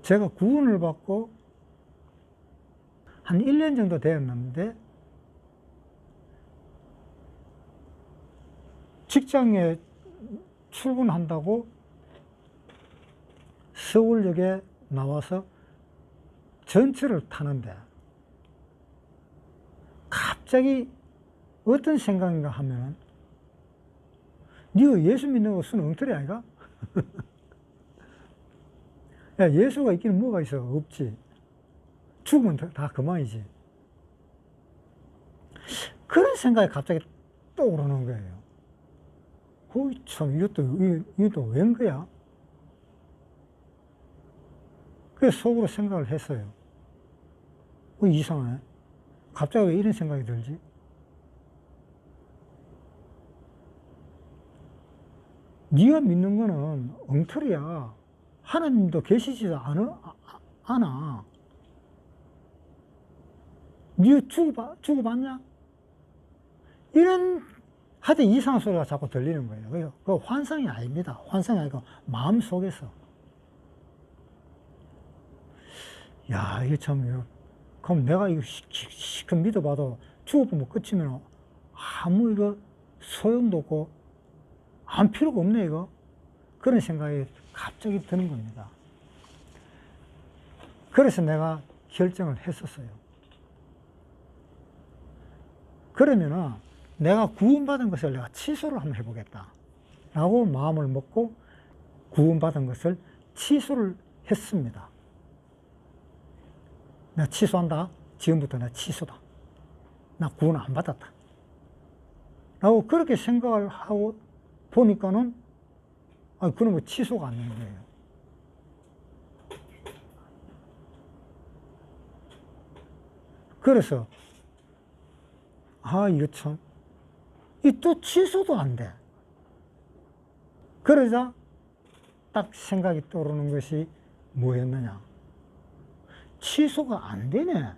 제가 구원을 받고 한 1년 정도 되었는데 직장에 출근한다고 서울역에 나와서 전철을 타는데 갑자기 어떤 생각인가 하면 니가 예수 믿는 것은 엉터리 아이가? 야, 예수가 있기는 뭐가 있어? 없지. 죽으면 다 그만이지. 그런 생각이 갑자기 떠오르는 거예요. 어이, 참, 이것도 웬 거야? 그래서 속으로 생각을 했어요. 이상하네. 갑자기 왜 이런 생각이 들지? 네가 믿는 거는 엉터리야. 하나님도 계시지도 않아. 네 죽어봤냐? 이런 하여튼 이상한 소리가 자꾸 들리는 거예요. 그 환상이 아닙니다. 환상이 아니고 마음속에서. 야, 이게 참, 그럼 내가 이거 시큰 믿어봐도 죽어보면 끝이면 아무 이거 소용도 없고 아무 필요가 없네, 이거. 그런 생각이 갑자기 드는 겁니다. 그래서 내가 결정을 했었어요. 그러면은 내가 구원받은 것을 내가 취소를 한번 해보겠다 라고 마음을 먹고 구원받은 것을 취소를 했습니다. 내가 취소한다. 지금부터 내가 취소다. 나 구원 안 받았다. 라고 그렇게 생각을 하고 보니까는 그런 거 취소가 안 되는 거예요. 그래서 이거 참, 또 취소도 안 돼. 그러자 딱 생각이 떠오르는 것이 뭐였느냐. 취소가 안 되네.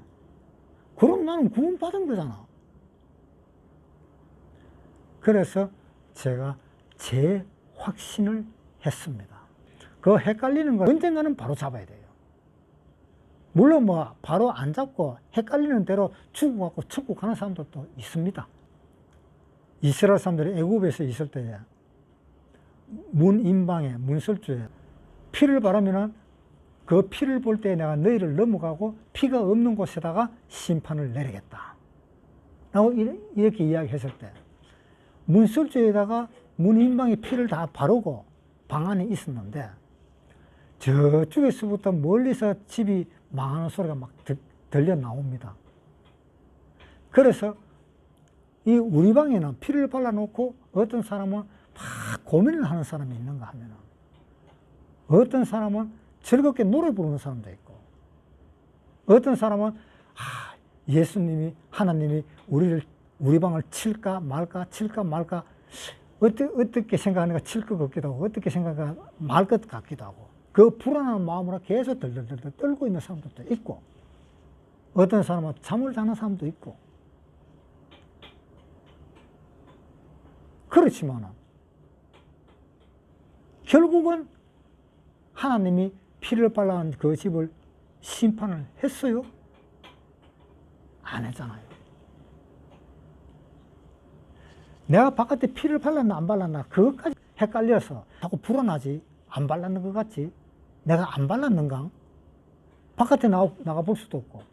그럼 나는 구원받은 거잖아. 그래서 제가 재확신을 했습니다. 그 헷갈리는 걸 언젠가는 바로 잡아야 돼요. 물론 바로 안 잡고 헷갈리는 대로 죽어갖고 천국 가는 사람들도 있습니다. 이스라엘 사람들이 애굽에서 있을 때에 문인방에 문설주에 피를 바르면은 그 피를 볼 때 내가 너희를 넘어가고 피가 없는 곳에다가 심판을 내리겠다 라고 이렇게 이야기했을 때 문설주에다가 문인방에 피를 다 바르고 방 안에 있었는데 저쪽에서부터 멀리서 집이 망하는 소리가 막 들려 나옵니다. 그래서 이 우리 방에는 피를 발라놓고 어떤 사람은 막 고민을 하는 사람이 있는가 하면 어떤 사람은 즐겁게 노래 부르는 사람도 있고 어떤 사람은 예수님이 하나님이 우리 방을 칠까 말까 어떻게 생각하는가 칠 것 같기도 하고 어떻게 생각하는가 말 것 같기도 하고 그 불안한 마음으로 계속 덜덜덜 떨고 있는 사람들도 있고 어떤 사람은 잠을 자는 사람도 있고 그렇지만 결국은 하나님이 피를 발라한 그 집을 심판을 했어요? 안 했잖아요. 내가 바깥에 피를 발랐나 안 발랐나 그것까지 헷갈려서 자꾸 불안하지. 안 발랐는 것 같지? 내가 안 발랐는가? 바깥에 나가 볼 수도 없고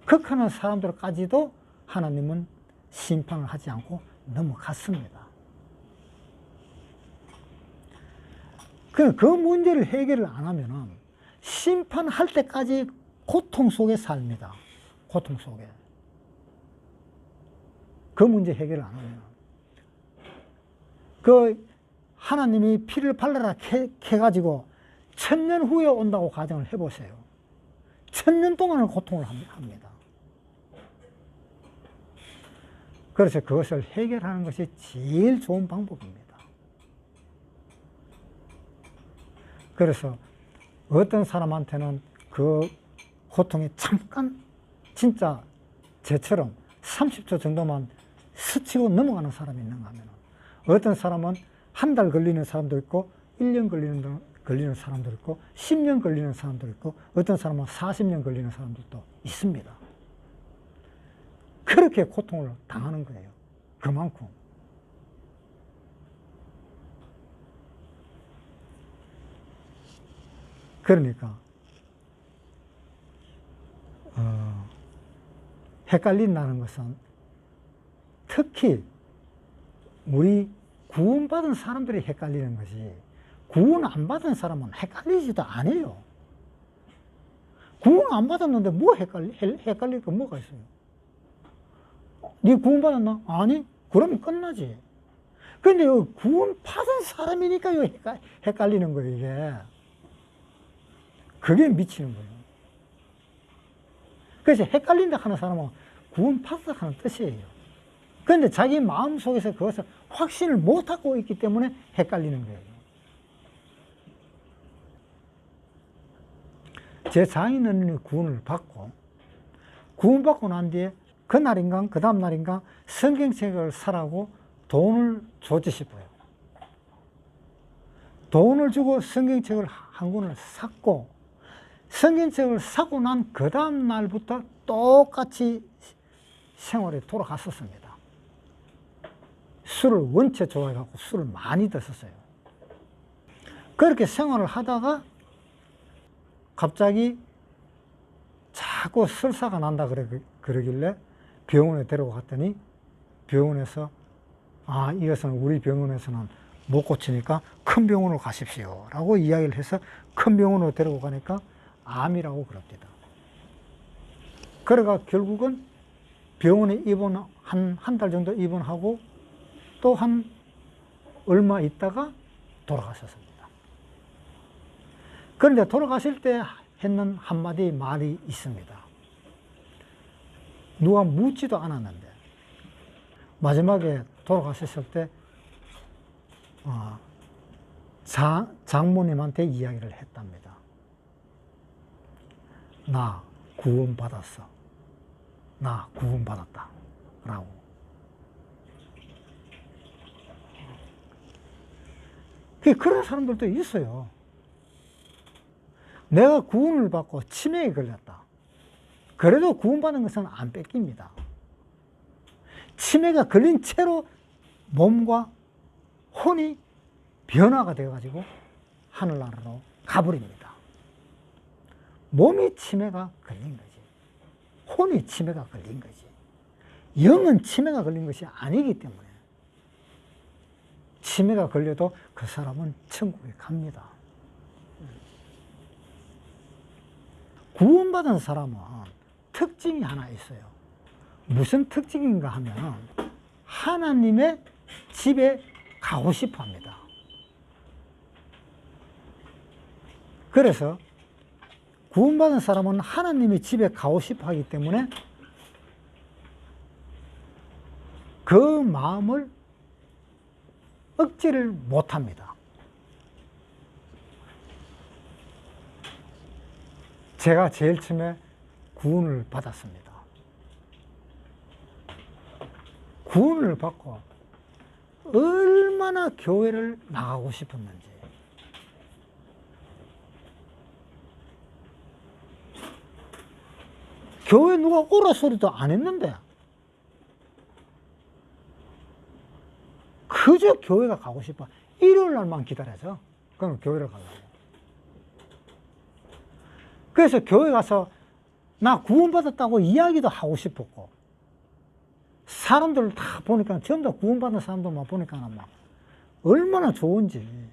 극하는 사람들까지도 하나님은 심판을 하지 않고 넘어갔습니다. 그 문제를 해결을 안 하면은 심판할 때까지 고통 속에 삽니다. 고통 속에. 그 문제 해결을 안 하면. 하나님이 피를 발라라 캐가지고 1000년 후에 온다고 가정을 해보세요. 1000년 동안은 고통을 합니다. 그래서 그것을 해결하는 것이 제일 좋은 방법입니다. 그래서 어떤 사람한테는 그 고통이 잠깐 진짜 저처럼 30초 정도만 스치고 넘어가는 사람이 있는가 하면 어떤 사람은 한 달 걸리는 사람도 있고 1년 걸리는 걸리는 사람도 있고 10년 걸리는 사람도 있고 어떤 사람은 40년 걸리는 사람들도 있습니다. 그렇게 고통을 당하는 거예요. 그만큼. 그러니까 헷갈린다는 것은 특히 우리 구원받은 사람들이 헷갈리는 것이 구원 안 받은 사람은 헷갈리지도 않아요. 구원 안 받았는데 뭐 헷갈릴 거 뭐가 있어요? 네 구원 받았나? 아니? 그러면 끝나지. 근데 구원 받은 사람이니까 헷갈리는 거예요, 이게. 그게 미치는 거예요. 그래서 헷갈린다 하는 사람은 구원 받았다 하는 뜻이에요. 그런데 자기 마음속에서 그것을 확신을 못하고 있기 때문에 헷갈리는 거예요. 제 장인어른이 구원을 받고 구원받고 난 뒤에 그날인가 그 다음 날인가 성경책을 사라고 돈을 줬지 싶어요. 돈을 주고 성경책을 한 권을 샀고 성경책을 사고 난 그 다음 날부터 똑같이 생활에 돌아갔었습니다. 술을 원체 좋아해갖고 술을 많이 드셨어요. 그렇게 생활을 하다가 갑자기 자꾸 설사가 난다 그러길래 병원에 데리고 갔더니 병원에서 이것은 우리 병원에서는 못 고치니까 큰 병원으로 가십시오 라고 이야기를 해서 큰 병원으로 데리고 가니까 암이라고 그럽니다. 그래가 결국은 병원에 한 달 정도 입원하고 또 한 얼마 있다가 돌아가셨습니다. 그런데 돌아가실 때 했는 한마디 말이 있습니다. 누가 묻지도 않았는데 마지막에 돌아가셨을 때 장모님한테 이야기를 했답니다. 나 구원받았어. 나 구원받았다. 라고. 그런 사람들도 있어요. 내가 구원을 받고 치매에 걸렸다. 그래도 구원받은 것은 안 뺏깁니다. 치매가 걸린 채로 몸과 혼이 변화가 되어가지고 하늘나라로 가버립니다. 몸이 치매가 걸린 거지. 혼이 치매가 걸린 거지. 영은 치매가 걸린 것이 아니기 때문에 치매가 걸려도 그 사람은 천국에 갑니다. 구원받은 사람은 특징이 하나 있어요. 무슨 특징인가 하면 하나님의 집에 가고 싶어 합니다. 그래서 구원받은 사람은 하나님의 집에 가고 싶어 하기 때문에 그 마음을 억지를 못 합니다. 제가 제일 처음에 구원을 받았습니다. 구원을 받고 얼마나 교회를 나가고 싶었는지. 교회 누가 오라 소리도 안 했는데 그저 교회가 가고 싶어. 일요일 날만 기다려서 그럼 교회를 가려고. 그래서 교회 가서 나 구원받았다고 이야기도 하고 싶었고 사람들을 다 보니까 전부 다 구원받은 사람들만 보니까 막 얼마나 좋은지.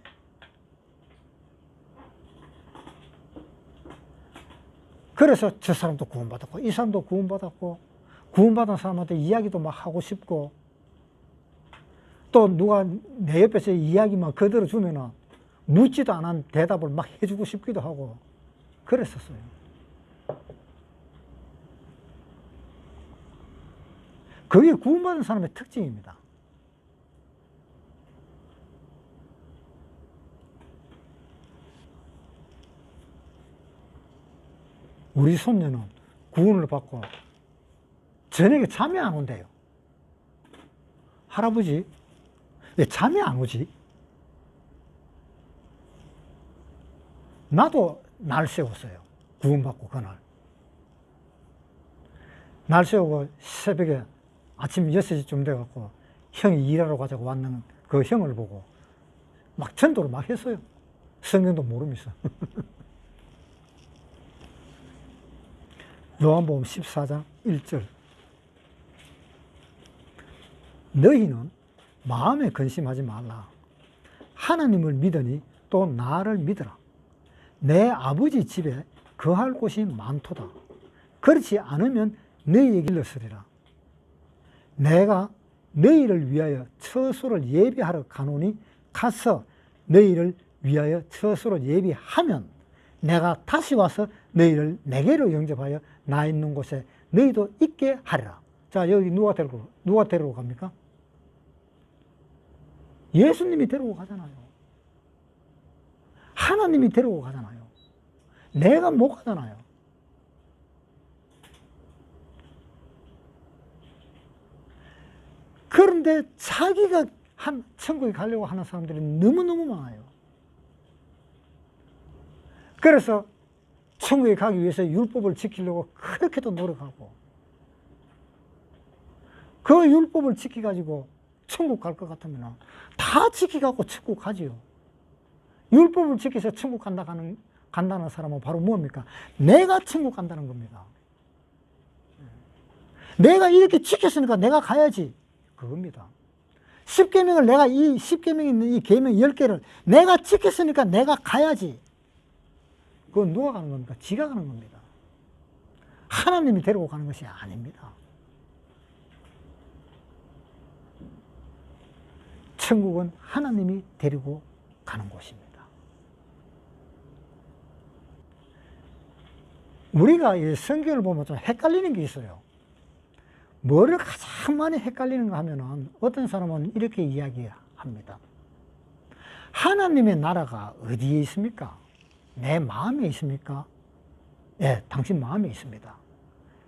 그래서 저 사람도 구원받았고 이 사람도 구원받았고 구원받은 사람한테 이야기도 막 하고 싶고 또 누가 내 옆에서 이야기만 그대로 주면은 묻지도 않은 대답을 막 해주고 싶기도 하고 그랬었어요. 그게 구원받은 사람의 특징입니다. 우리 손녀는 구원을 받고 저녁에 잠이 안 온대요. 할아버지, 왜 잠이 안 오지? 나도 날 세웠어요. 구원받고 그날. 날 세우고 새벽에 아침 6시쯤 돼갖고 형이 일하러 가자고 왔는 그 형을 보고 막 전도를 막 했어요. 성경도 모르면서. 요한복음 14장 1절. 너희는 마음에 근심하지 말라. 하나님을 믿으니 또 나를 믿으라. 내 아버지 집에 거할 곳이 많도다. 그렇지 않으면 너희에게 일렀으리라. 내가 너희를 위하여 처소를 예비하러 가노니 가서 너희를 위하여 처소를 예비하면 내가 다시 와서 너희를 내게로 영접하여 나 있는 곳에 너희도 있게 하리라. 자, 여기 누가 데리고 갑니까? 예수님이 데리고 가잖아요. 하나님이 데리고 가잖아요. 내가 못 가잖아요. 그런데 자기가 천국에 가려고 하는 사람들이 너무너무 많아요. 그래서 천국에 가기 위해서 율법을 지키려고 그렇게도 노력하고, 그 율법을 지켜가지고 천국 갈 것 같으면 다 지켜갖고 천국 가지요. 율법을 지켜서 천국 간다는 사람은 바로 뭡니까? 내가 천국 간다는 겁니다. 내가 이렇게 지켰으니까 내가 가야지. 그겁니다. 10계명을 내가 이 10계명이 있는 이 계명 10개를 내가 지켰으니까 내가 가야지. 그건 누가 가는 겁니까? 지가 가는 겁니다. 하나님이 데리고 가는 것이 아닙니다. 천국은 하나님이 데리고 가는 곳입니다. 우리가 이 성경을 보면 좀 헷갈리는 게 있어요. 뭐를 가장 많이 헷갈리는가 하면은 어떤 사람은 이렇게 이야기합니다. 하나님의 나라가 어디에 있습니까? 내 마음에 있습니까? 예, 당신 마음에 있습니다.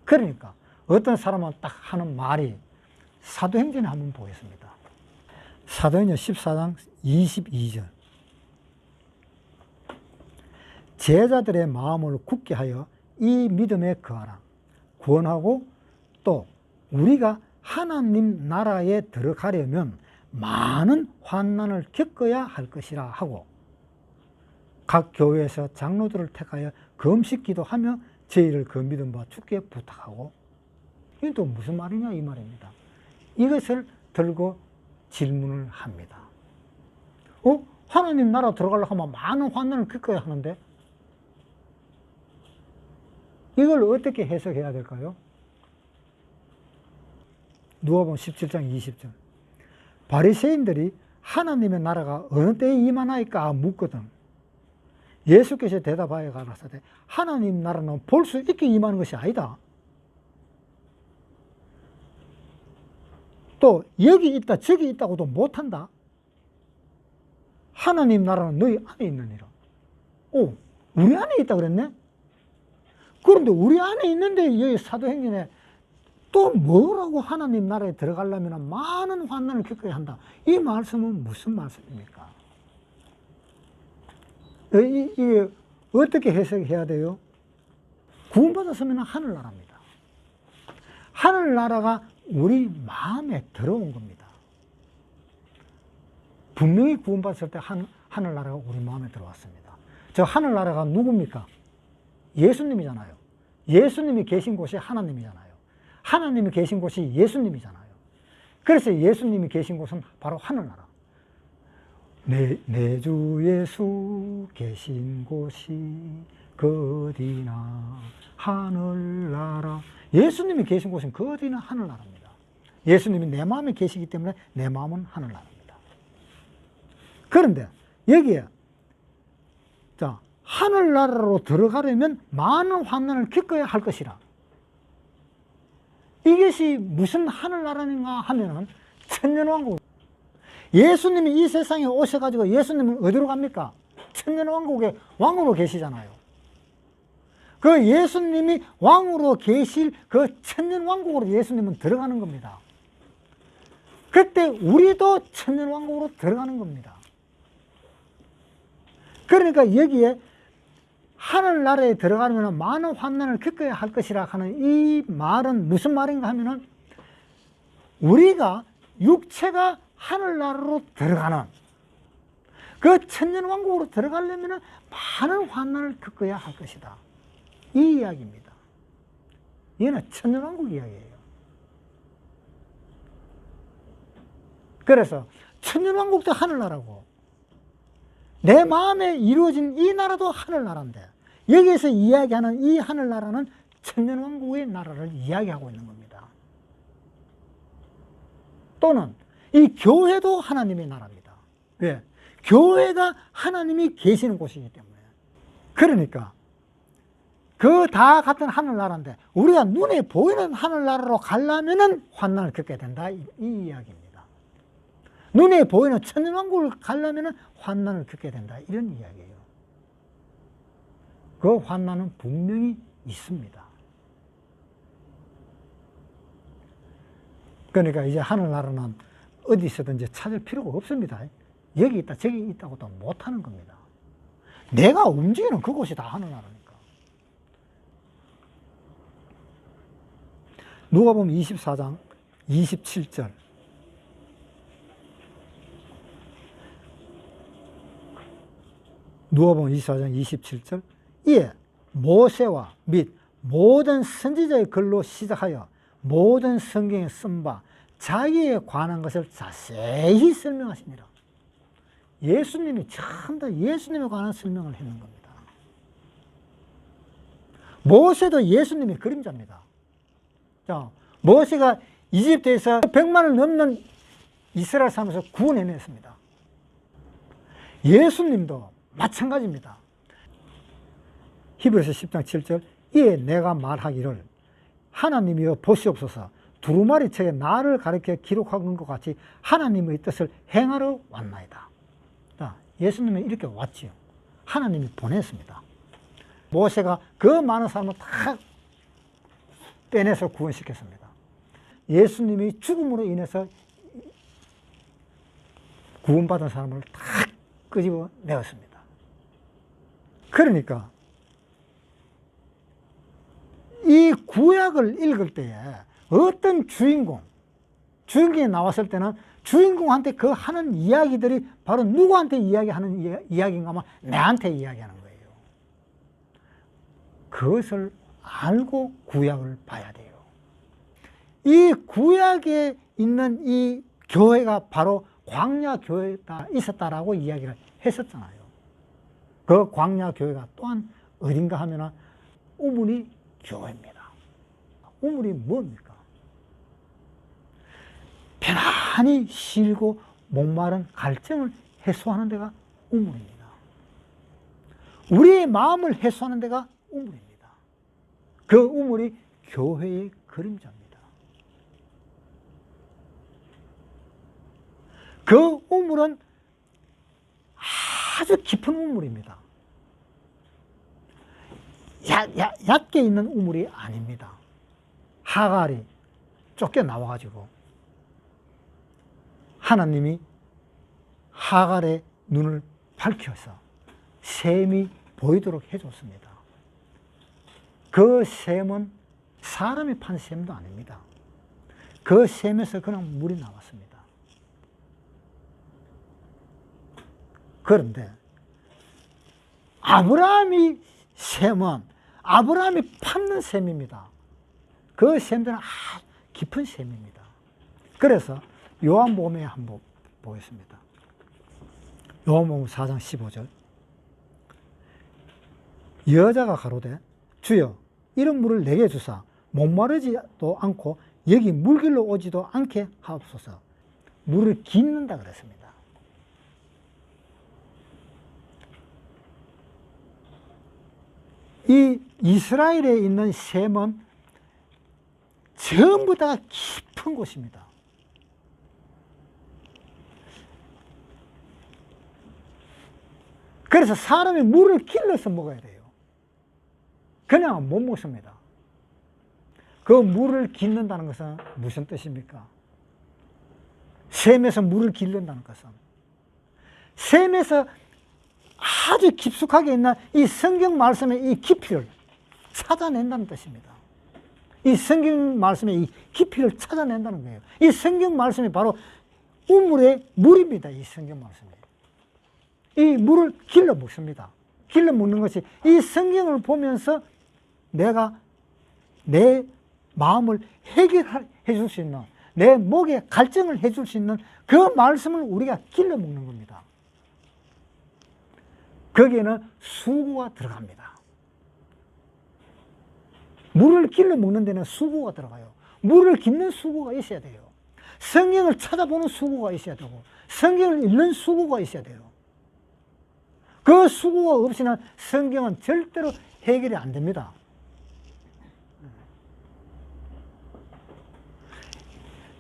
그러니까 어떤 사람은 딱 하는 말이 사도행전에 한번 보겠습니다. 사도행전 14장 22절. 제자들의 마음을 굳게 하여 이 믿음에 거하라. 구원하고 또 우리가 하나님 나라에 들어가려면 많은 환난을 겪어야 할 것이라 하고, 각 교회에서 장로들을 택하여 금식 기도하며 저희를 그 믿음 바 주께 부탁하고. 이게 또 무슨 말이냐 이 말입니다. 이것을 들고 질문을 합니다. 하나님 나라 들어가려고 하면 많은 환난을 겪어야 하는데 이걸 어떻게 해석해야 될까요? 누가복음 17장 20절. 바리새인들이 하나님의 나라가 어느 때에 임하나이까 묻거든 예수께서 대답하여 가라사대 하나님 나라는 볼 수 있게 임하는 것이 아니다. 또 여기 있다 저기 있다고도 못한다. 하나님 나라는 너희 안에 있느니라. 우리 안에 있다 그랬네? 그런데 우리 안에 있는데 여기 사도행전에 또 뭐라고 하나님 나라에 들어가려면 많은 환난을 겪어야 한다. 이 말씀은 무슨 말씀입니까? 이게 어떻게 해석해야 돼요? 구원받았으면 하늘나라입니다. 하늘나라가 우리 마음에 들어온 겁니다. 분명히 구원받았을 때 하늘나라가 우리 마음에 들어왔습니다. 저 하늘나라가 누굽니까? 예수님이잖아요. 예수님이 계신 곳이 하나님이잖아요. 하나님이 계신 곳이 예수님이잖아요. 그래서 예수님이 계신 곳은 바로 하늘나라. 내 주 예수 계신 곳이 그 어디나 하늘나라. 예수님이 계신 곳은 그 어디나 하늘나라입니다. 예수님이 내 마음에 계시기 때문에 내 마음은 하늘나라입니다. 그런데 여기에 자 하늘나라로 들어가려면 많은 환난을 겪어야 할 것이라. 이것이 무슨 하늘나라인가 하면은 천년왕국. 예수님이 이 세상에 오셔가지고 예수님은 어디로 갑니까? 천년왕국의 왕으로 계시잖아요. 그 예수님이 왕으로 계실 그 천년왕국으로 예수님은 들어가는 겁니다. 그때 우리도 천년왕국으로 들어가는 겁니다. 그러니까 여기에 하늘나라에 들어가면 많은 환난을 겪어야 할 것이라 하는 이 말은 무슨 말인가 하면은 우리가 육체가 하늘나라로 들어가는 그 천년왕국으로 들어가려면 많은 환난을 겪어야 할 것이다. 이 이야기입니다. 이거는 천년왕국 이야기예요. 그래서 천년왕국도 하늘나라고 내 마음에 이루어진 이 나라도 하늘나라인데 여기에서 이야기하는 이 하늘나라는 천년왕국의 나라를 이야기하고 있는 겁니다. 또는 이 교회도 하나님의 나라입니다. 왜? 교회가 하나님이 계시는 곳이기 때문에. 그러니까 그 다 같은 하늘나라인데 우리가 눈에 보이는 하늘나라로 가려면 환난을 겪게 된다, 이 이야기입니다. 눈에 보이는 천년왕국을 가려면 환난을 겪게 된다, 이런 이야기예요. 그 환난은 분명히 있습니다. 그러니까 이제 하늘나라는 어디서든지 찾을 필요가 없습니다. 여기 있다 저기 있다고도 못하는 겁니다. 내가 움직이는 그곳이 다 하늘나라니까. 누가복음 24장 27절. 누가복음 24장 27절. 이에 모세와 및 모든 선지자의 글로 시작하여 모든 성경에 쓴 바 자기에 관한 것을 자세히 설명하시니라. 예수님이 전부 다 예수님에 관한 설명을 했는 겁니다. 모세도 예수님의 그림자입니다. 자, 모세가 이집트에서 100만을 넘는 이스라엘 사람에서 구원해냈습니다. 예수님도 마찬가지입니다. 히브리서 10장 7절. 이에 내가 말하기를 하나님이여 보시옵소서 두루마리 책에 나를 가리켜 기록하는 것 같이 하나님의 뜻을 행하러 왔나이다. 자, 예수님은 이렇게 왔지요. 하나님이 보냈습니다. 모세가 그 많은 사람을 다 빼내서 구원시켰습니다. 예수님이 죽음으로 인해서 구원받은 사람을 다 끄집어 내었습니다. 그러니까 이 구약을 읽을 때에 어떤 주인공이 나왔을 때는 주인공한테 그 하는 이야기들이 바로 누구한테 이야기하는 이야기인가 하면 내한테 이야기하는 거예요. 그것을 알고 구약을 봐야 돼요. 이 구약에 있는 이 교회가 바로 광야 교회가 있었다라고 이야기를 했었잖아요. 그 광야 교회가 또한 어딘가 하면은 우물이 교회입니다. 우물이 뭡니까? 편안히 쉬고 목마른 갈증을 해소하는 데가 우물입니다. 우리의 마음을 해소하는 데가 우물입니다. 그 우물이 교회의 그림자입니다. 그 우물은 아주 깊은 우물입니다. 얕게 있는 우물이 아닙니다. 하갈이 쫓겨나와가지고 하나님이 하갈의 눈을 밝혀서 샘이 보이도록 해줬습니다. 그 샘은 사람이 판 샘도 아닙니다. 그 샘에서 그냥 물이 나왔습니다. 그런데 아브라함이 샘은 아브라함이 팠는 샘입니다. 그 샘들은 아주 깊은 샘입니다. 그래서 요한복음에 한번 보겠습니다. 요한복음 4장 15절. 여자가 가로되 주여 이런 물을 내게 주사 목마르지도 않고 여기 물길로 오지도 않게 하옵소서. 물을 깃는다 그랬습니다. 이 이스라엘에 있는 샘은 전부 다 깊은 곳입니다. 그래서 사람이 물을 길러서 먹어야 돼요. 그냥 못 먹습니다. 그 물을 깃는다는 것은 무슨 뜻입니까? 샘에서 물을 길른다는 것은 샘에서 아주 깊숙하게 있는 이 성경 말씀의 이 깊이를 찾아낸다는 뜻입니다. 이 성경 말씀의 이 깊이를 찾아낸다는 거예요. 이 성경 말씀이 바로 우물의 물입니다. 이 성경 말씀이. 이 물을 길러 먹습니다. 길러 먹는 것이 이 성경을 보면서 내가 내 마음을 해결해 줄 수 있는, 내 목에 갈증을 해줄 수 있는 그 말씀을 우리가 길러 먹는 겁니다. 거기에는 수고가 들어갑니다. 물을 길러 먹는 데는 수고가 들어가요. 물을 깃는 수고가 있어야 돼요. 성경을 찾아보는 수고가 있어야 되고, 성경을 읽는 수고가 있어야 돼요. 그 수고가 없이는 성경은 절대로 해결이 안 됩니다.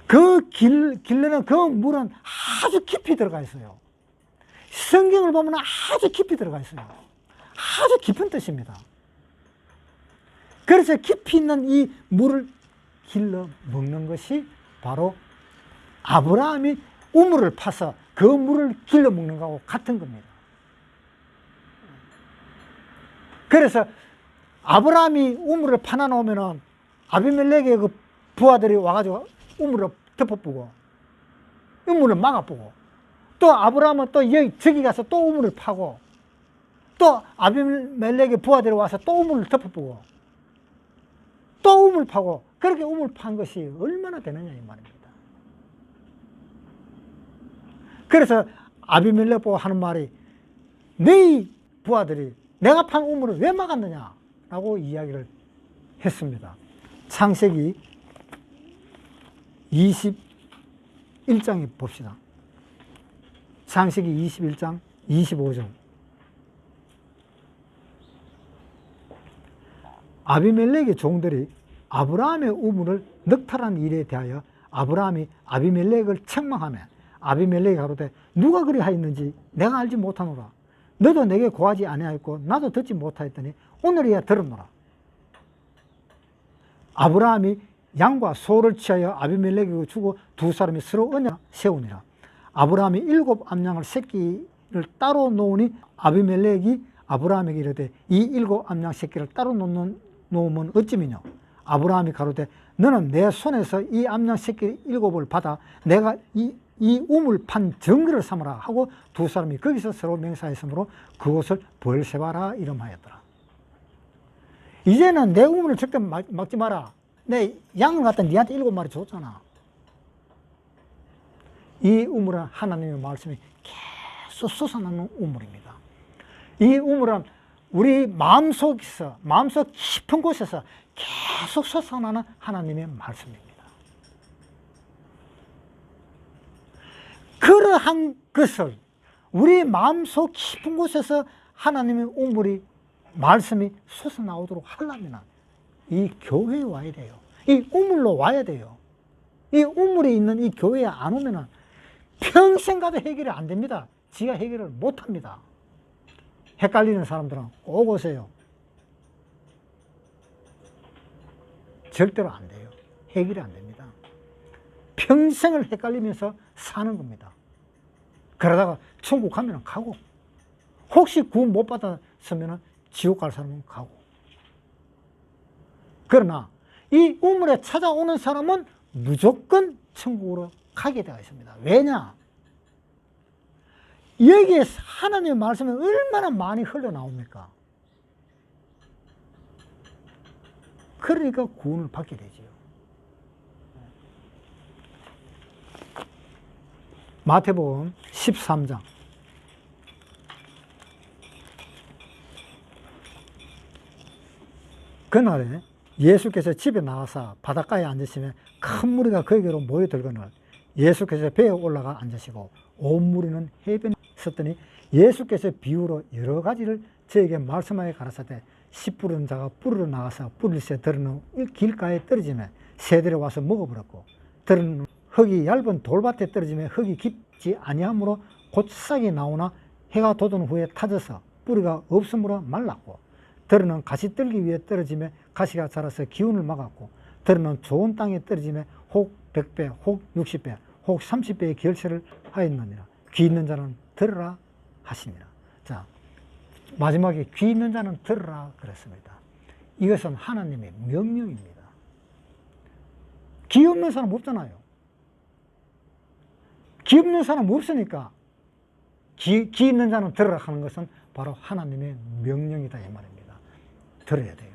그 길르는 그 물은 아주 깊이 들어가 있어요. 성경을 보면 아주 깊이 들어가 있어요. 아주 깊은 뜻입니다. 그래서 깊이 있는 이 물을 길러 먹는 것이 바로 아브라함이 우물을 파서 그 물을 길러 먹는 것하고 같은 겁니다. 그래서 아브라함이 우물을 파놔 놓으면 아비멜렉의 그 부하들이 와가지고 우물을 덮어보고 우물을 막아보고, 또 아브라함은 또 저기 가서 또 우물을 파고, 또 아비멜렉의 부하들이 와서 또 우물을 덮어보고 또 우물 파고, 그렇게 우물 판 것이 얼마나 되느냐 이 말입니다. 그래서 아비멜렉 보고 하는 말이, 네 부하들이 내가 판 우물을 왜 막았느냐 라고 이야기를 했습니다. 창세기 21장에 봅시다. 창세기 21장 25절. 아비멜렉의 종들이 아브라함의 우물을 넉탈한 일에 대하여 아브라함이 아비멜렉을 책망하며 아비멜렉이 가로되 누가 그리 하였는지 내가 알지 못하노라. 너도 내게 고하지 아니하였고 나도 듣지 못하였더니 오늘이야 들었노라. 아브라함이 양과 소를 취하여 아비멜렉에게 주고 두 사람이 서로 언약 세우니라. 아브라함이 7 암양을 새끼를 따로 놓으니 아비멜렉이 아브라함에게 이르되 이 7 암양 새끼를 따로 놓으면 어찌미뇨. 아브라함이 가로되 너는 내 손에서 이 암양 새끼 7을 받아 내가 이 우물 판 증거를 삼으라 하고 두 사람이 거기서 서로 맹세하였으므로 그곳을 브엘세바라 이름하였더라. 이제는 내 우물을 절대 막지 마라. 내 양을 갖다 니한테 7마리 줬잖아. 이 우물은 하나님의 말씀이 계속 솟아나는 우물입니다. 이 우물은 우리 마음속 깊은 곳에서 계속 솟아나는 하나님의 말씀입니다. 그러한 것을 우리 마음속 깊은 곳에서 하나님의 우물이 말씀이 솟아나오도록 하려면 이 교회에 와야 돼요. 이 우물로 와야 돼요. 이 우물에 있는 이 교회에 안 오면 평생 가도 해결이 안 됩니다. 지가 해결을 못 합니다. 헷갈리는 사람들은 꼭 오세요. 절대로 안 돼요. 해결이 안 됩니다. 평생을 헷갈리면서 사는 겁니다. 그러다가 천국 가면 가고, 혹시 구원 못 받았으면 지옥 갈 사람은 가고. 그러나 이 우물에 찾아오는 사람은 무조건 천국으로 가게 되어 있습니다. 왜냐? 여기에 하나님의 말씀이 얼마나 많이 흘러나옵니까? 그러니까 구원을 받게 되지요. 마태복음 13장. 그날에 예수께서 집에 나가서 바닷가에 앉으시면 큰 무리가 그에게로 모여들거늘 예수께서 배에 올라가 앉으시고 온 무리는 해변에 섰더니 예수께서 비유로 여러 가지를 저에게 말씀하여 가라사대 씨 뿌리는 자가 뿌리러 나가서 뿌릴새 들은 길가에 떨어지면 새들이 와서 먹어버렸고, 들은 흙이 얇은 돌밭에 떨어지면 흙이 깊지 아니하므로 곧 싹이 나오나 해가 돋은 후에 타져서 뿌리가 없으므로 말랐고, 들은 가시떨기 위에 떨어지면 가시가 자라서 기운을 막았고, 들은 좋은 땅에 떨어지면 혹 100배, 혹 60배, 혹 30배의 결실을 하였느니라. 귀 있는 자는 들으라 하시니라. 자, 마지막에 귀 있는 자는 들으라 그랬습니다. 이것은 하나님의 명령입니다. 귀 없는 사람 없잖아요. 귀 없는 사람 없으니까 귀 있는 자는 들으라 하는 것은 바로 하나님의 명령이다 이 말입니다. 들어야 돼요.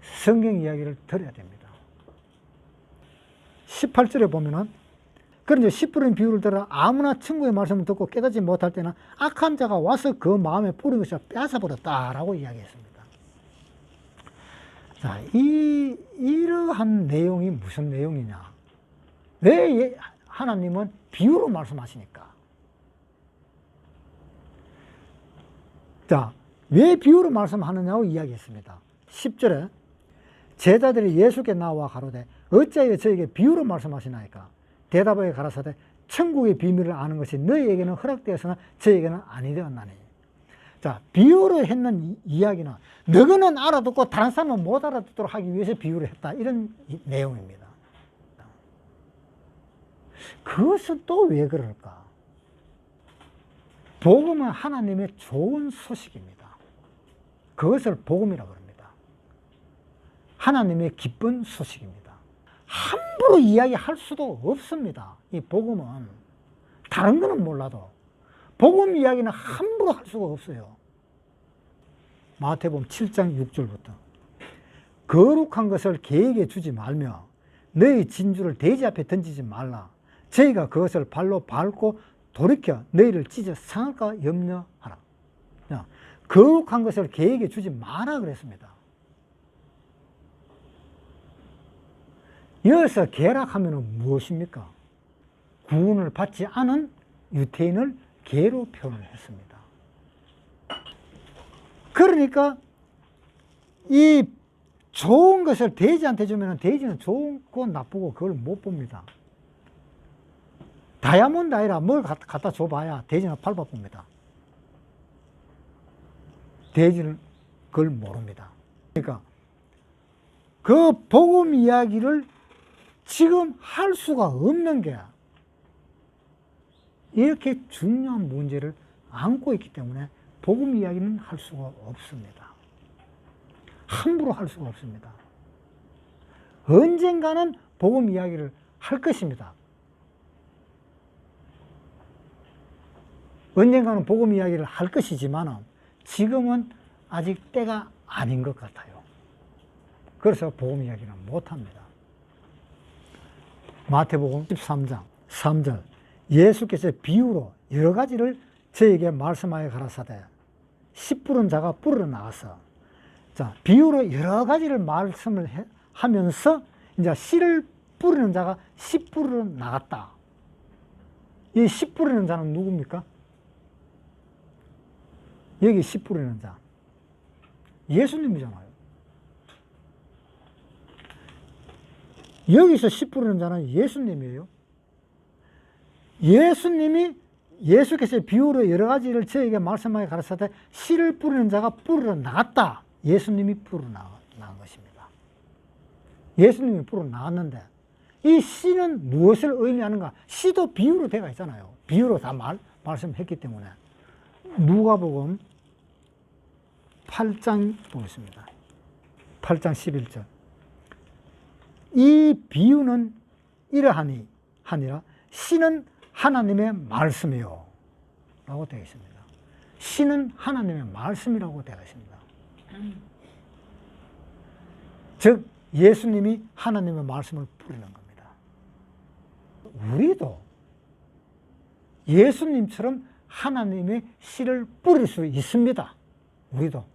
성경 이야기를 들어야 됩니다. 18절에 보면은 그런데 씨 뿌린 비유를 들어 아무나 천국의 말씀을 듣고 깨닫지 못할 때는 악한 자가 와서 그 마음에 뿌린 것을 뺏어버렸다라고 이야기했습니다. 자, 이러한 내용이 무슨 내용이냐? 왜 하나님은 비유로 말씀하시니까? 자, 왜 비유로 말씀하느냐고 이야기했습니다. 10절에 제자들이 예수께 나와 가로되 어찌하여 저에게 비유로 말씀하시나이까? 대답하여 가라사대 천국의 비밀을 아는 것이 너희에게는 허락되었으나 저에게는 아니 되었나니. 자, 비유로 했는 이야기는 너희는 알아듣고 다른 사람은 못 알아듣도록 하기 위해서 비유를 했다 이런 내용입니다. 그것은 또 왜 그럴까? 복음은 하나님의 좋은 소식입니다. 그것을 복음이라고 합니다. 하나님의 기쁜 소식입니다. 함부로 이야기할 수도 없습니다. 이 복음은 다른 거는 몰라도 복음 이야기는 함부로 할 수가 없어요. 마태복음 7장 6절부터 거룩한 것을 개에게 주지 말며 너희 진주를 돼지 앞에 던지지 말라. 저희가 그것을 발로 밟고 돌이켜 너희를 찢어 상할까 염려하라. 거룩한 것을 개에게 주지 마라 그랬습니다. 여기서 개락하면 무엇입니까? 구원을 받지 않은 유태인을 개로 표현을 했습니다. 그러니까 이 좋은 것을 돼지한테 주면 돼지는 좋고 나쁘고 그걸 못 봅니다. 다이아몬드 아니라 뭘 갖다 줘봐야 돼지는 밟아봅니다. 돼지는 그걸 모릅니다. 그러니까 그 복음 이야기를 지금 할 수가 없는 게 이렇게 중요한 문제를 안고 있기 때문에 복음 이야기는 할 수가 없습니다. 함부로 할 수가 없습니다. 언젠가는 복음 이야기를 할 것입니다. 언젠가는 복음 이야기를 할 것이지만 지금은 아직 때가 아닌 것 같아요. 그래서 복음 이야기는 못합니다. 마태복음 13장 3절 예수께서 비유로 여러 가지를 저에게 말씀하여 가라사대 씨 뿌른 자가 뿌리러 나가서 자 비유로 여러 가지를 말씀을 하면서 이제 씨를 뿌리는 자가 씨 뿌리러 나갔다. 이 씨 뿌리는 자는 누굽니까? 여기 씨 뿌리는 자 예수님이잖아요. 여기서 씨 뿌리는 자는 예수님이에요. 예수께서 비유로 여러 가지를 저에게 말씀하여 가르쳤을 때 씨를 뿌리는 자가 뿌리러 나갔다. 예수님이 뿌리러 나간 것입니다. 예수님이 뿌리러 나갔는데 이 씨는 무엇을 의미하는가? 씨도 비유로 되어 있잖아요. 비유로 다 말씀했기 때문에 누가복음 8장 보겠습니다. 8장 11절 이 비유는 이러하니 하니라 씨는 하나님의 말씀이요 라고 되어 있습니다. 씨는 하나님의 말씀이라고 되어 있습니다. 즉 예수님이 하나님의 말씀을 뿌리는 겁니다. 우리도 예수님처럼 하나님의 씨를 뿌릴 수 있습니다. 우리도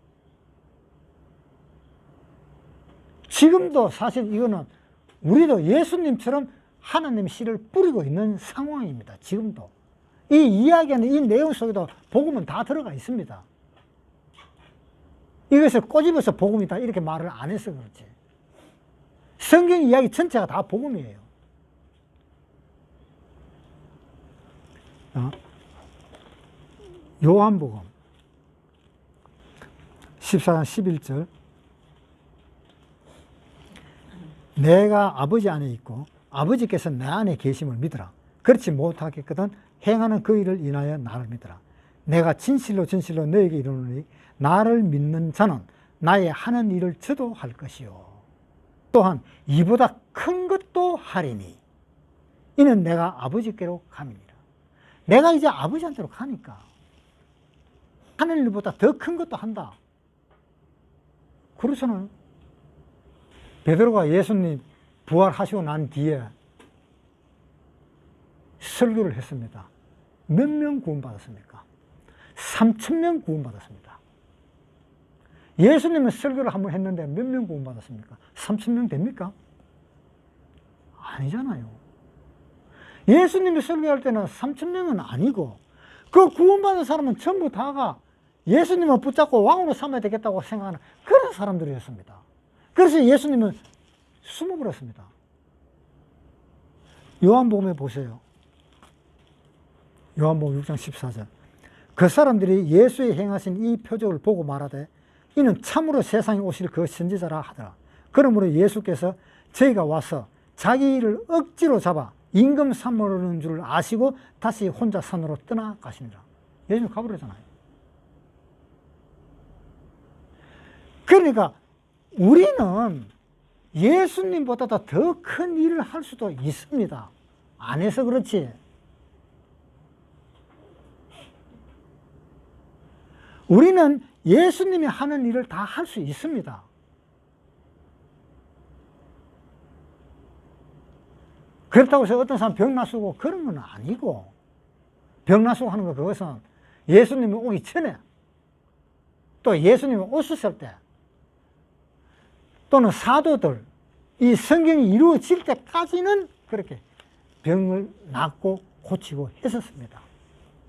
지금도 사실 이거는 우리도 예수님처럼 하나님의 씨를 뿌리고 있는 상황입니다. 지금도 이 이야기하는 이 내용 속에도 복음은 다 들어가 있습니다. 이것을 꼬집어서 복음이다 이렇게 말을 안 해서 그렇지 성경 이야기 전체가 다 복음이에요. 요한복음 14장 11절 내가 아버지 안에 있고 아버지께서 내 안에 계심을 믿으라. 그렇지 못하겠거든 행하는 그 일을 인하여 나를 믿으라. 내가 진실로 진실로 너에게 이르노니 나를 믿는 자는 나의 하는 일을 저도 할 것이요 또한 이보다 큰 것도 하리니 이는 내가 아버지께로 감이니라. 내가 이제 아버지한테로 가니까 하는 일보다 더 큰 것도 한다. 그렇잖아요. 베드로가 예수님 부활하시고 난 뒤에 설교를 했습니다. 몇 명 구원받았습니까? 3,000명 구원받았습니다. 예수님은 설교를 한번 했는데 몇 명 구원받았습니까? 3,000명 됩니까? 아니잖아요. 예수님이 설교할 때는 3,000명은 아니고 그 구원받은 사람은 전부 다가 예수님을 붙잡고 왕으로 삼아야 되겠다고 생각하는 그런 사람들이었습니다. 그래서 예수님은 숨어버렸습니다. 요한복음에 보세요. 요한복음 6장 14절. 그 사람들이 예수의 행하신 이 표적을 보고 말하되 이는 참으로 세상에 오실 그 선지자라 하더라. 그러므로 예수께서 저희가 와서 자기 일을 억지로 잡아 임금 삼으려는 줄 아시고 다시 혼자 산으로 떠나가시니라. 예수님 가버리잖아요. 그러니까 우리는 예수님보다 더 큰 일을 할 수도 있습니다. 안 해서 그렇지. 우리는 예수님이 하는 일을 다 할 수 있습니다. 그렇다고 해서 어떤 사람 병 나수고 그런 건 아니고, 병 나수고 하는 거 그것은 예수님이 오기 전에 또 예수님이 오셨을 때 또는 사도들 이 성경이 이루어질 때까지는 그렇게 병을 낫고 고치고 했었습니다.